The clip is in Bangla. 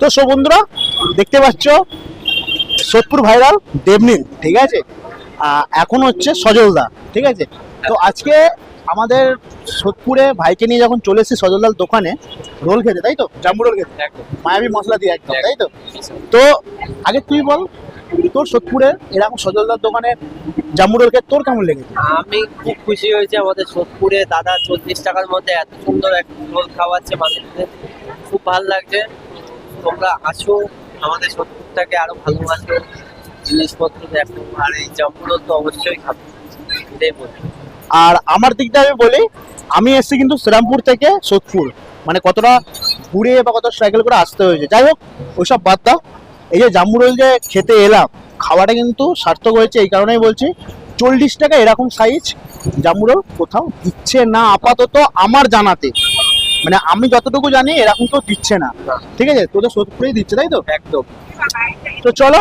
তো সব বন্ধুরা দেখতে পাচ্ছ সোদপুর ভাইরাল দেবনীল, ঠিক আছে। এখন হচ্ছে সজলদা, ঠিক আছে। তো আজকে আমাদের সোদপুরে ভাইকে নিয়ে যখন চলে এসেছি সজলদার দোকানে রোল খেতে, তাই তো, জাম্বু রোল খেতে, মায়াবী মশলা দিয়ে একদম, তাই তো। তো আগে তুই বল, তোর সোদপুরে এরকম সজলদার দোকানে জাম্বু রোল খেতে তোর কেমন লেগেছে? আমি খুব খুশি হয়েছি, আমাদের সোদপুরে দাদা 40 টাকার মধ্যে এত সুন্দর একটা রোল খাওয়াচ্ছে মানুষদের, খুব ভালো লাগছে। তোমরা আসো, আমাদের সোদপুরটাকে আরো ভালোবাসো, জিনিসপত্র দেখো, আর এই জাম্বু রোল তো অবশ্যই খাবো, এটাই বলবো। আর আমার দিক দিয়ে আমি বলি, আমি এসেছি কিন্তু শ্রীরামপুর থেকে সোদপুর, মানে কতটা ঘুরে বা কত সাইকেল করে আসতে হয়েছে। যাই হোক, ওইসব বাদ দাও। এই যে জাম্বু রোল যে খেতে এলাম, খাওয়াটা কিন্তু সার্থক হয়েছে। এই কারণেই বলছি, 40 টাকা এরকম সাইজ জাম্বু রোল কোথাও দিচ্ছে না আপাতত আমার জানাতে। মানে আমি যতটুকু জানি এরকম তো দিচ্ছে না, ঠিক আছে। তোদের সোদপুরেই দিচ্ছে, তাই তো? একদম। তো চলো